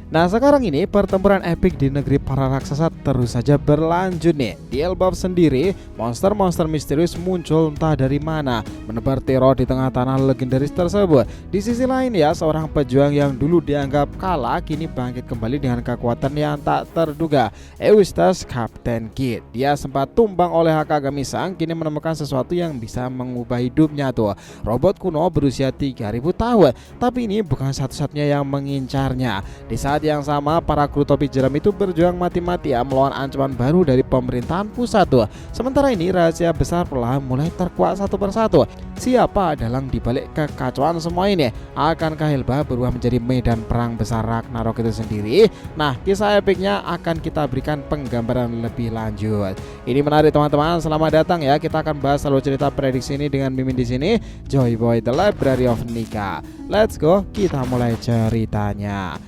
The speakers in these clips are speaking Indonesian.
Nah sekarang ini pertempuran epik di negeri para raksasa terus saja berlanjut nih. Di Elbaf sendiri, monster-monster misterius muncul entah dari mana, menebar teror di tengah tanah legendaris tersebut. Di sisi lain ya, seorang pejuang yang dulu dianggap kalah kini bangkit kembali dengan kekuatan yang tak terduga. Eustace Captain Kidd. Dia sempat tumbang oleh Hakagami Sang, kini menemukan sesuatu yang bisa mengubah hidupnya tuh. Robot kuno berusia 3000 tahun, tapi ini bukan satu-satunya yang mengincarnya. Di saat yang sama, para kru topi jeram itu berjuang mati-matian melawan ancaman baru dari pemerintahan pusat tuh. Sementara ini rahasia besar perlahan mulai terkuak satu persatu. Siapa dalang dibalik kekacauan semua ini? Akankah Elbaf berubah menjadi medan perang besar Ragnarok itu sendiri? Nah, kisah epiknya akan kita berikan penggambaran lebih lanjut. Ini menarik teman-teman. Selamat datang ya. Kita akan bahas alur cerita prediksi ini dengan Mimin di sini, Joy Boy The Library of Nika. Let's go, kita mulai ceritanya.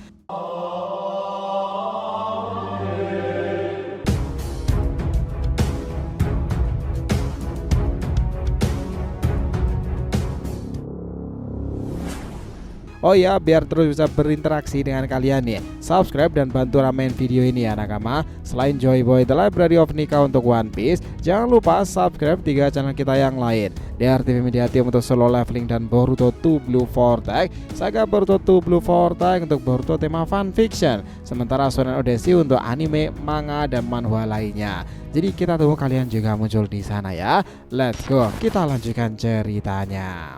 Oh ya, biar terus bisa berinteraksi dengan kalian nih, subscribe dan bantu ramein video ini ya nakama. Selain Joy Boy The Library of Nika untuk One Piece, jangan lupa subscribe 3 channel kita yang lain, DRTV Media Team untuk solo leveling dan Boruto 2 Blue Vortex, Saga Boruto 2 Blue Vortex untuk Boruto tema fanfiction, sementara Shonen Odyssey untuk anime, manga, dan manhwa lainnya. Jadi kita tunggu kalian juga muncul di sana ya. Let's go, kita lanjutkan ceritanya.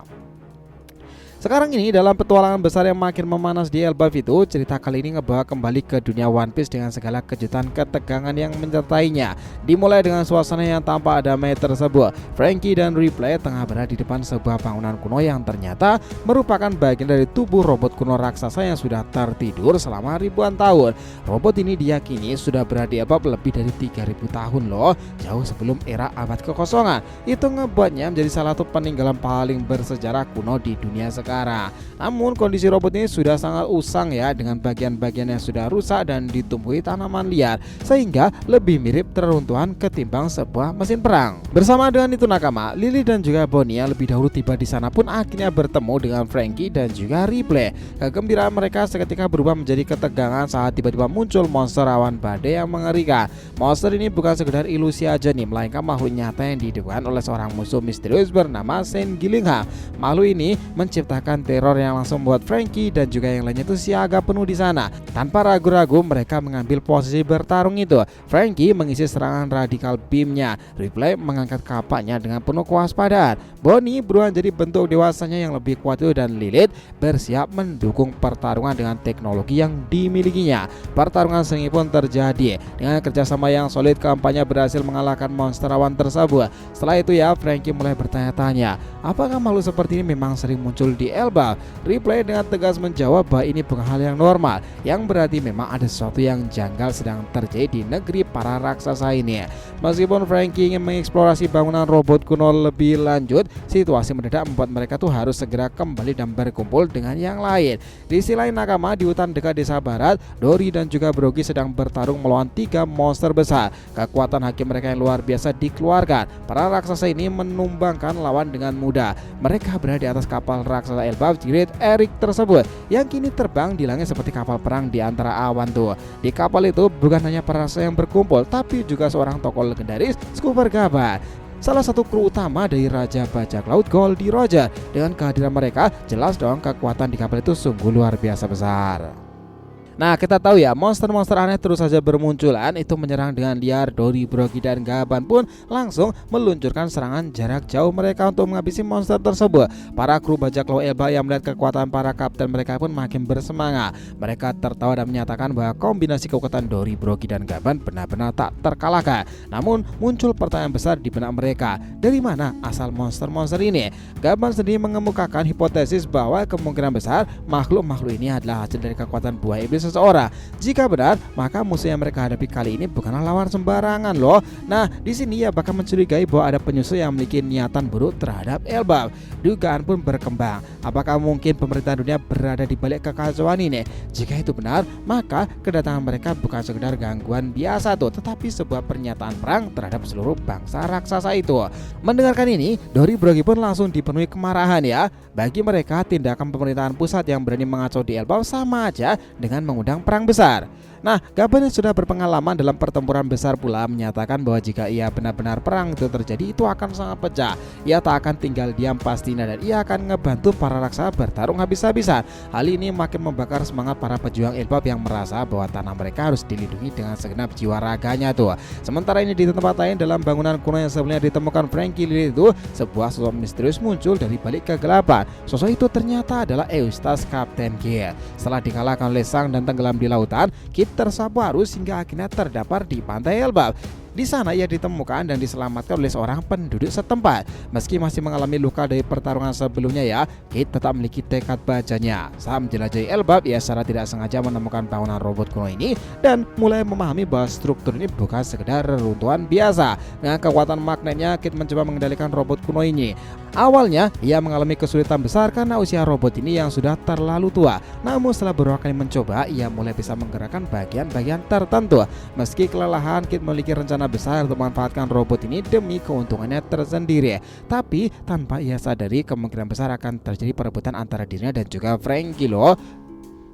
Sekarang ini dalam petualangan besar yang makin memanas di Elbaf itu, cerita kali ini ngebawa kembali ke dunia One Piece dengan segala kejutan ketegangan yang menyertainya. Dimulai dengan suasana yang tampak damai tersebut. Franky dan Ripley tengah berada di depan sebuah bangunan kuno yang ternyata merupakan bagian dari tubuh robot kuno raksasa yang sudah tertidur selama ribuan tahun. Robot ini diyakini sudah berada di Elbaf lebih dari 3000 tahun loh, jauh sebelum era abad kekosongan. Itu ngebuatnya menjadi salah satu peninggalan paling bersejarah kuno di dunia sekarang. Namun kondisi robot ini sudah sangat usang ya, dengan bagian-bagian yang sudah rusak dan ditumbuhi tanaman liar, sehingga lebih mirip reruntuhan ketimbang sebuah mesin perang. Bersama dengan itu nakama, Lily dan juga Bonnie yang lebih dahulu tiba di sana pun akhirnya bertemu dengan Franky dan juga Ripley. Kegembiraan mereka seketika berubah menjadi ketegangan saat tiba-tiba muncul monster awan badai yang mengerikan. Monster ini bukan sekedar ilusi aja nih, melainkan makhluk nyata yang didewan oleh seorang musuh misterius bernama Saint Gillingham. Makhluk ini menciptakan teror yang langsung membuat Franky dan juga yang lainnya itu siaga penuh di sana. Tanpa ragu-ragu mereka mengambil posisi bertarung itu. Franky mengisi serangan radikal beamnya, Ripley mengangkat kapaknya dengan penuh kewaspadaan, Bonnie berusaha jadi bentuk dewasanya yang lebih kuat itu, dan Lilith bersiap mendukung pertarungan dengan teknologi yang dimilikinya. Pertarungan sengit pun terjadi. Dengan kerjasama yang solid, keempatnya berhasil mengalahkan monster awan tersebut. Setelah itu ya, Franky mulai bertanya-tanya, apakah makhluk seperti ini memang sering muncul di Elbaf? Ripley dengan tegas menjawab bahwa ini bukan hal yang normal, yang berarti memang ada sesuatu yang janggal sedang terjadi di negeri para raksasa ini. Meskipun Franky ingin mengeksplorasi bangunan robot kuno lebih lanjut, situasi mendadak membuat mereka tuh harus segera kembali dan berkumpul dengan yang lain. Di sisi lain nakama, di hutan dekat desa barat, Dory dan juga Brogy sedang bertarung melawan 3 monster besar. Kekuatan haki mereka yang luar biasa dikeluarkan. Para raksasa ini menumbangkan lawan dengan mudah. Mereka berada di atas kapal raksasa Elbaf Great Eric tersebut, yang kini terbang di langit seperti kapal perang di antara awan tuh. Di kapal itu bukan hanya para raksasa yang berkumpul, tapi juga seorang tokoh legendaris, Scooper Gaban, salah satu kru utama dari Raja Bajak Laut Goldie Roger. Dengan kehadiran mereka, jelas dong kekuatan di kapal itu sungguh luar biasa besar. Nah kita tahu ya, monster-monster aneh terus saja bermunculan, itu menyerang dengan liar. Dory, Brogy, dan Gaban pun langsung meluncurkan serangan jarak jauh mereka untuk menghabisi monster tersebut. Para kru bajak laut Elbaf yang melihat kekuatan para kapten mereka pun makin bersemangat. Mereka tertawa dan menyatakan bahwa kombinasi kekuatan Dory, Brogy, dan Gaban benar-benar tak terkalahkan. Namun muncul pertanyaan besar di benak mereka, dari mana asal monster-monster ini? Gaban sendiri mengemukakan hipotesis bahwa kemungkinan besar makhluk-makhluk ini adalah hasil dari kekuatan buah iblis seseorang. Jika benar, maka musuh yang mereka hadapi kali ini bukanlah lawan sembarangan loh. Nah, di sini ya bahkan mencurigai bahwa ada penyusup yang memiliki niatan buruk terhadap Elbaf. Dugaan pun berkembang, apakah mungkin pemerintah dunia berada di balik kekacauan ini? Jika itu benar, maka kedatangan mereka bukan sekedar gangguan biasa tuh, tetapi sebuah pernyataan perang terhadap seluruh bangsa raksasa itu. Mendengarkan ini, Dory, Brogy pun langsung dipenuhi kemarahan ya. Bagi mereka, tindakan pemerintahan pusat yang berani mengacau di Elbaf sama aja dengan mengundang perang besar. Nah, Gaban yang sudah berpengalaman dalam pertempuran besar pula menyatakan bahwa jika ia benar-benar perang itu terjadi, itu akan sangat pecah. Ia tak akan tinggal diam pastinya dan ia akan ngebantu para raksasa bertarung habis-habisan. Hal ini makin membakar semangat para pejuang Elbap yang merasa bahwa tanah mereka harus dilindungi dengan segenap jiwa raganya tuh. Sementara ini di tempat lain dalam bangunan kuno yang sebelumnya ditemukan Franky Lily itu, sebuah sosok misterius muncul dari balik kegelapan. Sosok itu ternyata adalah Eustace Kapten Kidd. Setelah dikalahkan oleh Sang dan tenggelam di lautan, Kidd tersapu arus hingga akhirnya terdampar di pantai Elbap. Di sana ia ditemukan dan diselamatkan oleh seorang penduduk setempat. Meski masih mengalami luka dari pertarungan sebelumnya ya, Kidd tetap memiliki tekad bajanya. Saat menjelajahi Elbap, ia secara tidak sengaja menemukan bangunan robot kuno ini dan mulai memahami bahwa struktur ini bukan sekedar reruntuhan biasa. Dengan kekuatan magnetnya, Kidd mencoba mengendalikan robot kuno ini. Awalnya, ia mengalami kesulitan besar karena usia robot ini yang sudah terlalu tua. Namun setelah beberapa kali mencoba, ia mulai bisa menggerakkan bagian-bagian tertentu. Meski kelelahan, Kidd memiliki rencana besar untuk memanfaatkan robot ini demi keuntungannya tersendiri. Tapi tanpa ia sadari, kemungkinan besar akan terjadi perebutan antara dirinya dan juga Franky loh.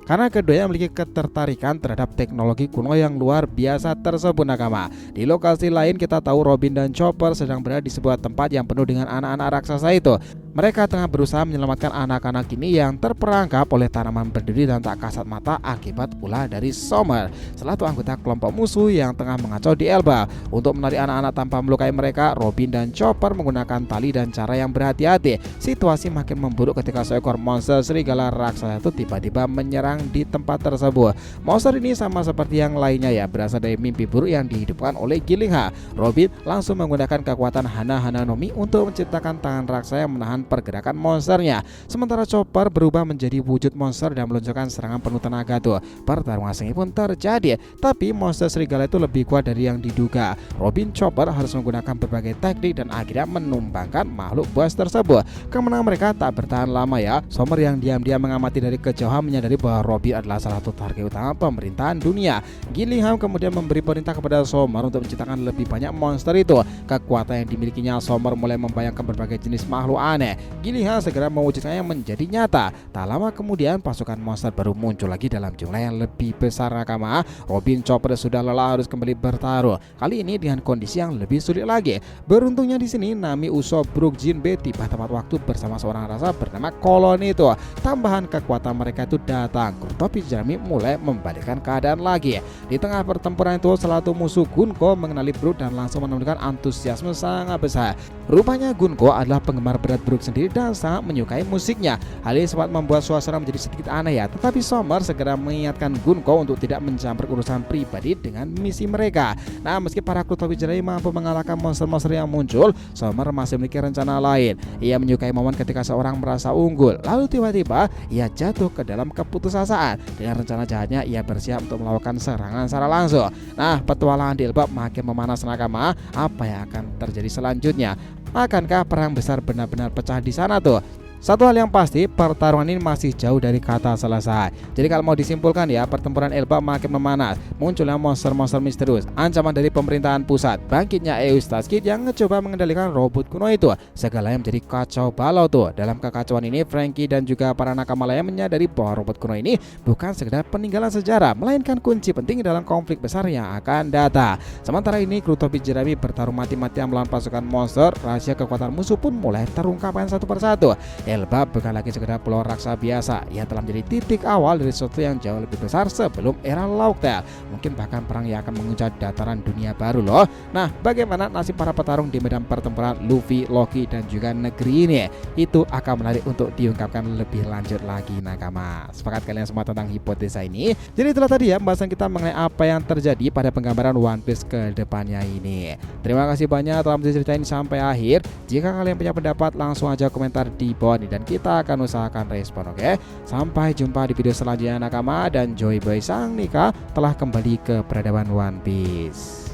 Karena keduanya memiliki ketertarikan terhadap teknologi kuno yang luar biasa tersebut nakama. Di lokasi lain kita tahu Robin dan Chopper sedang berada di sebuah tempat yang penuh dengan anak-anak raksasa itu. Mereka tengah berusaha menyelamatkan anak-anak ini yang terperangkap oleh tanaman berduri dan tak kasat mata akibat ulah dari Sommer, salah satu anggota kelompok musuh yang tengah mengacau di Elbap. Untuk menarik anak-anak tanpa melukai mereka, Robin dan Chopper menggunakan tali dan cara yang berhati-hati. Situasi makin memburuk ketika seekor monster serigala raksasa itu tiba-tiba menyerang di tempat tersebut. Monster ini sama seperti yang lainnya ya, berasal dari mimpi buruk yang dihidupkan oleh Gillingham. Robin langsung menggunakan kekuatan Hana no Mi untuk menciptakan tangan raksasa yang menahan pergerakan monsternya. Sementara Chopper berubah menjadi wujud monster dan meluncurkan serangan penuh tenaga tuh. Pertarungan sengit pun terjadi, tapi monster serigala itu lebih kuat dari yang diduga. Robin Chopper harus menggunakan berbagai teknik dan akhirnya menumbangkan makhluk buas tersebut. Kemenangan mereka tak bertahan lama ya. Sommer yang diam-diam mengamati dari kejauhan menyadari bahwa Robin adalah salah satu target utama pemerintahan dunia. Gillingham kemudian memberi perintah kepada Sommer untuk menciptakan lebih banyak monster itu. Kekuatan yang dimilikinya Sommer mulai membayangkan berbagai jenis makhluk aneh. Gillingham segera mewujudkannya menjadi nyata. Tak lama kemudian pasukan monster baru muncul lagi dalam jumlah yang lebih besar nakama. Robin Chopper sudah lelah harus kembali bertaruh. Kali ini dengan kondisi yang lebih sulit lagi. Beruntungnya di sini Nami, Usopp, Brook, Jinbe tiba tepat waktu bersama seorang raksasa bernama Kolon itu. Tambahan kekuatan mereka itu datang. Topi Jeremy mulai membalikkan keadaan lagi. Di tengah pertempuran itu, salah satu musuh Gunko mengenali Brook dan langsung menunjukkan antusiasme sangat besar. Rupanya Gunko adalah penggemar berat Brook sendiri dan sangat menyukai musiknya. Hal ini sempat membuat suasana menjadi sedikit aneh ya. Tetapi Sommer segera mengingatkan Gunko untuk tidak mencampur urusan pribadi dengan misi mereka. Nah, meski para kru topi Jeremy mampu mengalahkan monster-monster yang muncul, Sommer masih memiliki rencana lain. Ia menyukai momen ketika seorang merasa unggul, lalu tiba-tiba ia jatuh ke dalam keputusasaan. Dengan rencana jahatnya, ia bersiap untuk melakukan serangan secara langsung. Nah, petualangan di Elbap makin memanas nakama. Apa yang akan terjadi selanjutnya? Akankah perang besar benar-benar pecah di sana tuh? Satu hal yang pasti, pertarungan ini masih jauh dari kata selesai. Jadi kalau mau disimpulkan ya, pertempuran Elbap makin memanas. Munculnya monster-monster misterius, ancaman dari pemerintahan pusat, bangkitnya Eustace Kidd yang mencoba mengendalikan robot kuno itu. Segalanya menjadi kacau balau tuh. Dalam kekacauan ini, Franky dan juga para nakama lainnya menyadari bahwa robot kuno ini bukan sekedar peninggalan sejarah, melainkan kunci penting dalam konflik besar yang akan datang. Sementara ini, kru topi Jeremy bertarung mati-matian melawan pasukan monster. Rahasia kekuatan musuh pun mulai terungkapkan satu persatu. Elbap bukan lagi sekedar pulau raksasa biasa. Ia telah menjadi titik awal dari sesuatu yang jauh lebih besar sebelum era Laughtale. Mungkin bahkan perang yang akan menguncang dataran dunia baru loh. Nah, bagaimana nasib para petarung di medan pertempuran Luffy, Loki, dan juga negeri ini? Itu akan menarik untuk diungkapkan lebih lanjut lagi nakama. Sepakat kalian semua tentang hipotesa ini? Jadi itulah tadi ya pembahasan kita mengenai apa yang terjadi pada penggambaran One Piece ke depannya ini. Terima kasih banyak telah menonton cerita ini sampai akhir. Jika kalian punya pendapat, langsung aja komentar di bawah dan kita akan usahakan respon, oke? Sampai jumpa di video selanjutnya nakama, dan Joy Boy Sang Nika telah kembali ke peradaban One Piece.